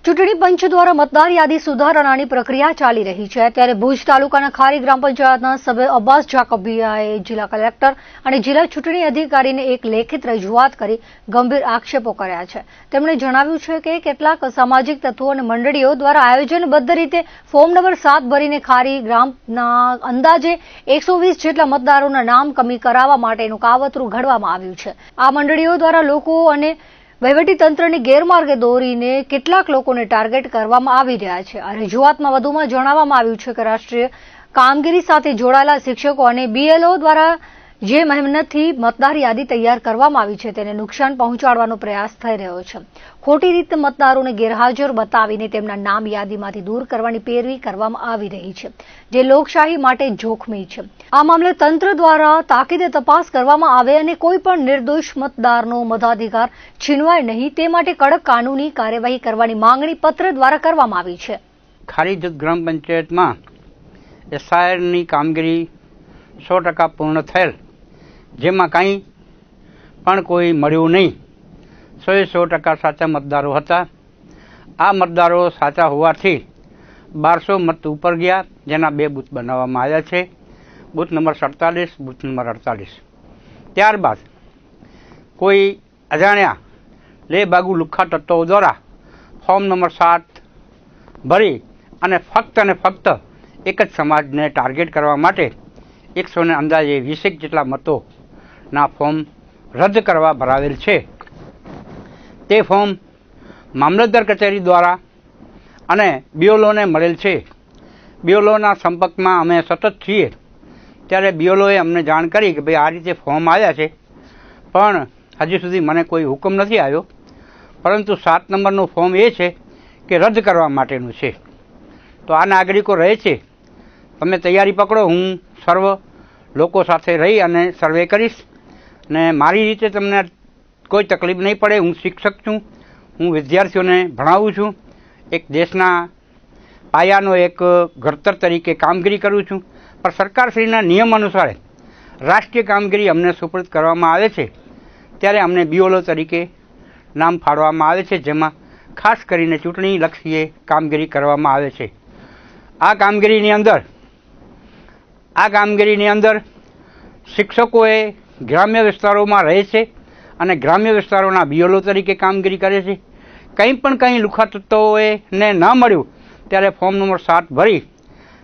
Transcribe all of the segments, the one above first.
ચૂંટણી પંચ દ્વારા મતદાર યાદી સુધારણાની પ્રક્રિયા ચાલી રહી છે ત્યારે ભુજ તાલુકાના ખારી ગ્રામ પંચાયતના સભ્ય અબ્બાસ જાકબિયાએ જિલ્લા કલેક્ટર અને જિલ્લા ચૂંટણી અધિકારીને એક લેખિત રજૂઆત કરી ગંભીર આક્ષેપો કર્યા છે। તેમણે જણાવ્યું છે કે કેટલાક અસામાજિક તત્વો અને મંડળીઓ દ્વારા આયોજનબદ્ધ રીતે ફોર્મ નંબર 7 ભરીને ખારી ગ્રામના અંદાજે 120 જેટલા મતદારોના નામ કમી કરાવવા માટેનું કાવતરું ઘડવામાં આવ્યું છે। આ મંડળીઓ દ્વારા લોકો અને વહીવટીતંત્રને ગેરમાર્ગે દોરીને કેટલાક લોકોને ટાર્ગેટ કરવામાં આવી રહ્યા છે। આ રજૂઆતમાં વધુમાં જણાવવામાં આવ્યું છે કે રાષ્ટ્રીય કામગીરી સાથે જોડાયેલા શિક્ષકો અને બીએલઓ દ્વારા જે મહેનતથી મતદાર યાદી તૈયાર કરવામાં આવી છે તેને નુકસાન પહોંચાડવાનો પ્રયાસ થઈ રહ્યો છે। ખોટી રીતે મતદારોને ગેરહાજર બતાવીને તેમના નામ યાદીમાંથી દૂર કરવાની પેરવી કરવામાં આવી રહી છે જે લોકશાહી માટે જોખમી છે। આ મામલે તંત્ર દ્વારા તાકીદે તપાસ કરવામાં આવે અને કોઈ પણ નિર્દોષ મતદારનો મતાધિકાર છીનવાય નહીં તે માટે કડક કાનૂની કાર્યવાહી કરવાની માંગણી પત્ર દ્વારા કરવામાં આવી છે। ખારી ગ્રામ પંચાયતમાં એસઆઈઆરની કામગીરી 100% પૂર્ણ થયેલ, જેમાં કંઈ પણ કોઈ મળ્યું નહીં। 100% સાચા મતદારો હતા। આ મતદારો સાચા હોવાથી 1200 મત ઉપર ગયા, જેના 2 બૂથ બનાવવામાં આવ્યા છે, બૂથ નંબર 47, બૂથ નંબર 48। ત્યારબાદ કોઈ અજાણ્યા લેબાગુ લુખ્ખા તત્વો દ્વારા ફોર્મ નંબર 7 ભરી અને ફક્ત એક જ સમાજને ટાર્ગેટ કરવા માટે 100 ને અંદાજે 20 જેટલા મતોના ફોર્મ રદ કરવા ભરાવેલ છે। તે ફોર્મ મામલતદાર કચેરી દ્વારા અને બીએલઓને મળેલ છે। બીએલઓના સંપર્કમાં અમે સતત છીએ, ત્યારે બીએલઓએ અમને જાણ કરી કે ભાઈ આ રીતે ફોર્મ આવ્યા છે, પણ હજી સુધી મને કોઈ હુકમ નથી આવ્યો, પરંતુ 7 નંબરનું ફોર્મ એ છે કે રદ કરવા માટેનું છે। તો આ નાગરિકો રહે છે, તમે તૈયારી પકડો, હું સર્વ લોકો સાથે રહી અને સર્વે કરીશ ને મારી રીતે તમને કોઈ તકલીફ નહીં પડે। હું શિક્ષક છું, હું વિદ્યાર્થીઓને ભણાવું છું, એક દેશના પાયાનો એક ઘડતર તરીકે કામગીરી કરું છું, પણ સરકારશ્રીના નિયમ અનુસાર રાષ્ટ્રીય કામગીરી અમને સુપરત કરવામાં આવે છે ત્યારે અમને બીએલઓ તરીકે નામ ફાળવવામાં આવે છે, જેમાં ખાસ કરીને ચૂંટણીલક્ષી કામગીરી કરવામાં આવે છે। આ કામગીરીની અંદર શિક્ષકોએ ગ્રામ્ય વિસ્તારોમાં રહે છે અને ગ્રામ્ય વિસ્તારોના બીએલઓ તરીકે કામગીરી કરે છે। કંઈ લુખ્ખા તત્વોએ ને ન મળ્યું ત્યારે ફોર્મ નંબર 7 ભરી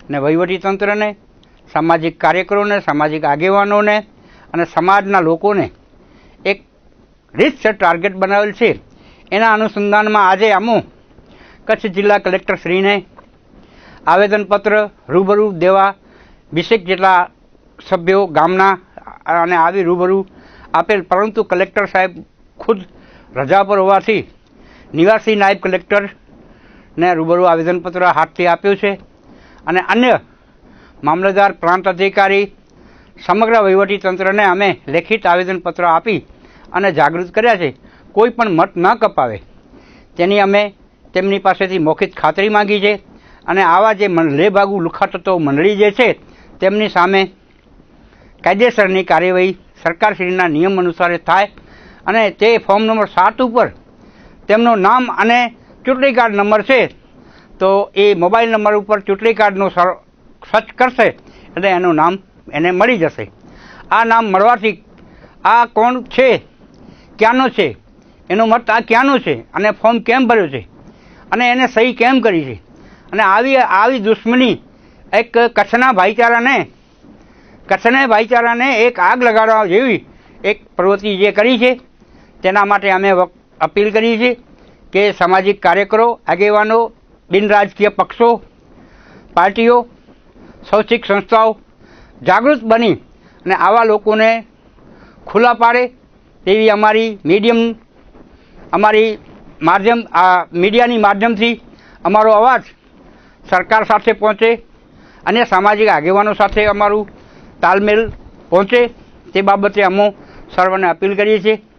ને વહીવટીતંત્રને, સામાજિક કાર્યકરોને, સામાજિક આગેવાનોને અને સમાજના લોકોને એક રીતસર ટાર્ગેટ બનાવેલ છે। એના અનુસંધાનમાં આજે અમો કચ્છ જિલ્લા કલેક્ટરશ્રીને આવેદનપત્ર રૂબરૂ દેવા 20 જેટલા સભ્યો ગામના અને આવી રૂબરૂ આપેલ, પરંતુ કલેક્ટર સાહેબ ખુદ રજા પર હોવાથી નિવાસી નાયબ કલેક્ટરને રૂબરૂ આવેદનપત્ર હાથથી આપ્યું છે અને અન્ય મામલતદાર, પ્રાંત અધિકારી, સમગ્ર વહીવટીતંત્રને અમે લેખિત આવેદનપત્ર આપી અને જાગૃત કર્યા છે। કોઈ પણ મત ન કપાવે તેની અમે તેમની પાસેથી મૌખિક ખાતરી માંગી છે અને આવા જે લેભાગુ લુખ્ખા તત્વો મંડળી જે છે તેમની સામે કાયદેસરની કાર્યવાહી સરકારશ્રીના નિયમ અનુસાર થાય અને તે ફોર્મ નંબર 7 ઉપર તેમનું નામ અને ચૂંટણી કાર્ડ નંબર છે, તો એ મોબાઈલ નંબર ઉપર ચૂંટણી કાર્ડનો સર્ચ કરશે એટલે એનું નામ એને મળી જશે। આ નામ મળવાથી આ કોણ છે, ક્યાંનો છે, એનો મત આ ક્યાંનો છે અને ફોર્મ કેમ ભર્યો છે અને એને સહી કેમ કરી છે, અને આવી દુશ્મની એક કચ્છના ભાઈચારાને એક આગ લગાડવા જેવી એક પ્રવૃત્તિ જે કરી છે, તેના માટે અમે અપીલ કરી છે કે સામાજિક કાર્યકરો, આગેવાનો, બિનરાજકીય પક્ષો, પાર્ટીઓ, શૈક્ષિક સંસ્થાઓ જાગૃત બની અને આવા લોકોને ખુલ્લા પાડે તેવી મીડિયાની માધ્યમથી અમારો અવાજ સરકાર સાથે પહોંચે અને સામાજિક આગેવાનો સાથે અમારું તાલમેલ પહોંચે તે બાબતે અમે સર્વને અપીલ કરીએ છીએ।